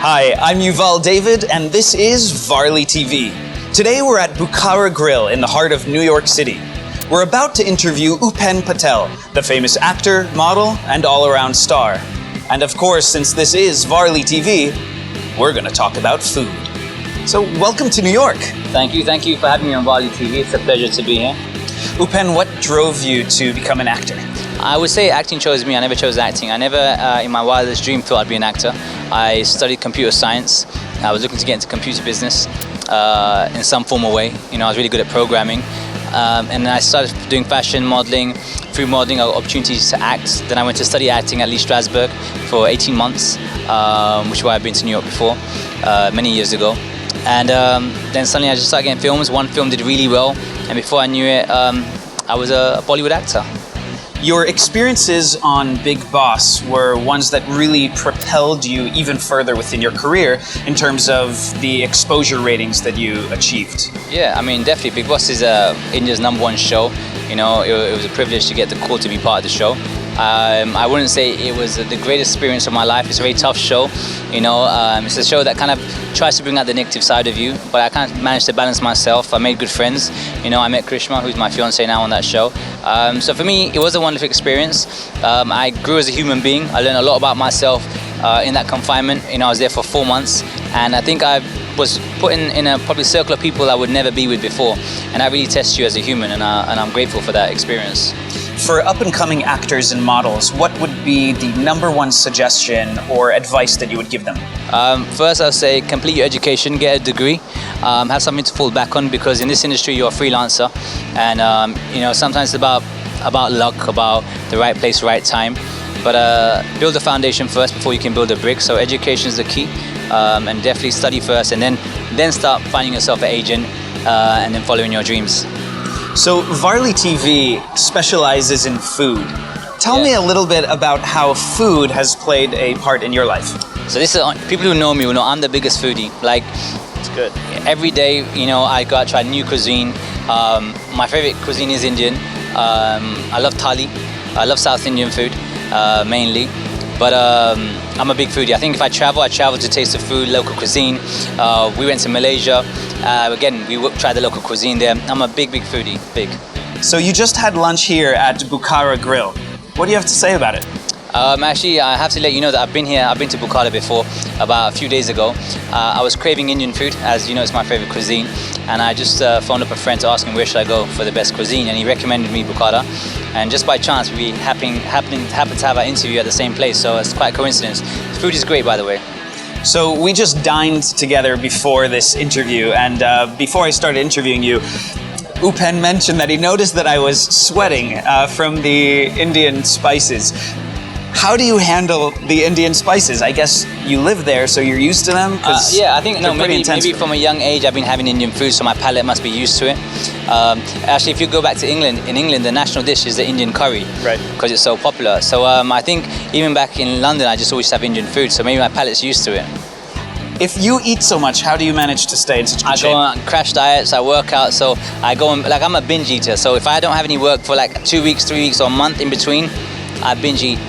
Hi, I'm Yuval David, and this is Varli.tv. Today we're at Bukhara Grill in the heart of New York City. We're about to interview Upen Patel, the famous actor, model, and all-around star. And of course, since this is Varli.tv, we're going to talk about food. So welcome to New York. Thank you for having me on Varli.tv. It's a pleasure to be here. Upen, what drove you to become an actor? I would say acting chose me. I never chose acting. I never, in my wildest dream, thought I'd be an actor. I studied computer science. I was looking to get into computer business in some form or way. You know, I was really good at programming. And then I started doing fashion modeling. Through modeling, I got opportunities to act. Then I went to study acting at Lee Strasberg for 18 months, which is why I've been to New York before, many years ago. And then suddenly I just started getting films. One film did really well, and before I knew it, I was a Bollywood actor. Your experiences on Bigg Boss were ones that really propelled you even further within your career in terms of the exposure ratings that you achieved. Yeah, I mean, definitely. Bigg Boss is India's #1 show. You know, it was a privilege to get the call to be part of the show. I wouldn't say it was the greatest experience of my life. It's a very tough show. You know, it's a show that kind of tries to bring out the negative side of you, but I kind of managed to balance myself. I made good friends. You know, I met Karishma, who's my fiance now, on that show. So for me, it was a wonderful experience. I grew as a human being. I learned a lot about myself in that confinement. You know, I was there for 4 months, and I think I was put in a probably circle of people I would never be with before. And I really test you as a human, and I'm grateful for that experience. For up-and-coming actors and models, what would be the #1 suggestion or advice that you would give them? First, I'll say complete your education, get a degree, have something to fall back on, because in this industry you're a freelancer, and you know, sometimes it's about luck, about the right place, right time. But build a foundation first before you can build a brick. So education is the key, and definitely study first, and then start finding yourself an agent, and then following your dreams. So Varli.tv specializes in food. Tell me a little bit about how food has played a part in your life. So this is, people who know me will know I'm the biggest foodie. Like, it's good. Every day, you know, I go out to try new cuisine. My favorite cuisine is Indian. I love thali. I love South Indian food, mainly. But I'm a big foodie. I think if I travel to taste the food, local cuisine. We went to Malaysia. Again, we tried the local cuisine there. I'm a big foodie, big. So you just had lunch here at Bukhara Grill. What do you have to say about it? Actually, I have to let you know that I've been to Bukhara before, about a few days ago. I was craving Indian food, as you know, it's my favorite cuisine. And I just phoned up a friend to ask him where should I go for the best cuisine, and he recommended me Bukhara. And just by chance, we happened to have our interview at the same place, so it's quite a coincidence. The food is great, by the way. So we just dined together before this interview, and before I started interviewing you, Upen mentioned that he noticed that I was sweating from the Indian spices. How do you handle the Indian spices? I guess you live there, so you're used to them? Yeah, I think maybe from a young age I've been having Indian food, so my palate must be used to it. Actually, if you go back to England, in England the national dish is the Indian curry, right? Because it's so popular. So I think even back in London, I just always have Indian food, so maybe my palate's used to it. If you eat so much, how do you manage to stay in such good shape? I go on crash diets, I work out, so I go on, like I'm a binge eater, so if I don't have any work for like 2 weeks, 3 weeks, or a month in between, I binge eat.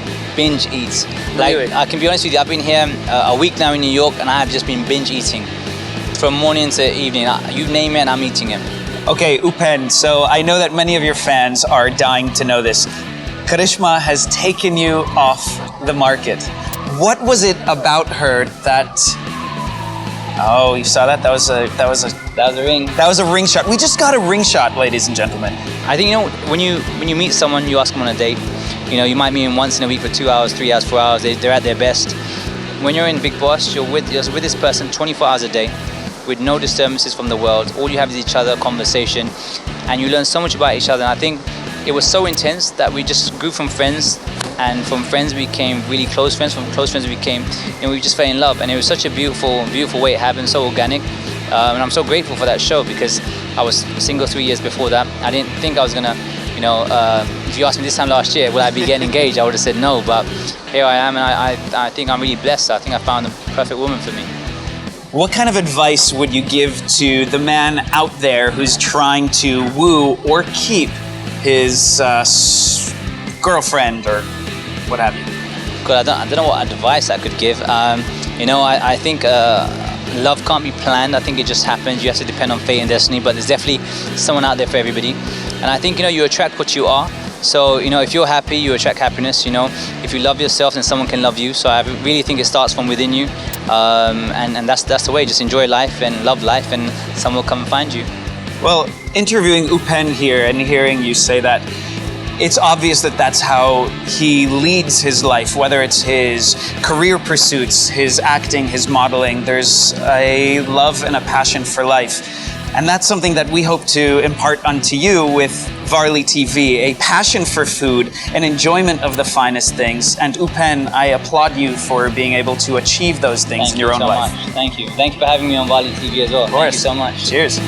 Like, really? I can be honest with you, I've been here a week now in New York, and I have just been binge eating from morning to evening. You name it and I'm eating it. Okay, Upen, so I know that many of your fans are dying to know this. Karishma has taken you off the market. What was it about her that... Oh, you saw that? That was a ring. That was a ring shot. We just got a ring shot, ladies and gentlemen. I think, you know, when you meet someone, you ask them on a date. You know, you might meet them once in a week for 2 hours, 3 hours, 4 hours. They're at their best. When you're in Bigg Boss, you're with this person 24 hours a day, with no disturbances from the world. All you have is each other, conversation, and you learn so much about each other. And I think it was so intense that we just grew from friends, and from friends we became really close friends. From close friends we became, and we just fell in love. And it was such a beautiful way it happened, so organic. And I'm so grateful for that show, because I was single 3 years before that. I didn't think I was gonna, you know, if you asked me this time last year, will I be getting engaged? I would have said no, but here I am, and I think I'm really blessed. I think I found the perfect woman for me. What kind of advice would you give to the man out there who's trying to woo or keep his girlfriend or what have you? God, I don't know what advice I could give. You know, I think love can't be planned. I think it just happens. You have to depend on fate and destiny, but there's definitely someone out there for everybody. And I think, you know, you attract what you are. So, you know, if you're happy, you attract happiness. You know, if you love yourself, then someone can love you. So I really think it starts from within you. And that's the way. Just enjoy life and love life, and someone will come and find you. Well, interviewing Upen here and hearing you say that, it's obvious that that's how he leads his life, whether it's his career pursuits, his acting, his modeling. There's a love and a passion for life. And that's something that we hope to impart onto you with Varli.tv, a passion for food, an enjoyment of the finest things. And Upen, I applaud you for being able to achieve those things in your own life. Thank you. Thank you for having me on Varli.tv as well. Of course. Thank you so much. Cheers.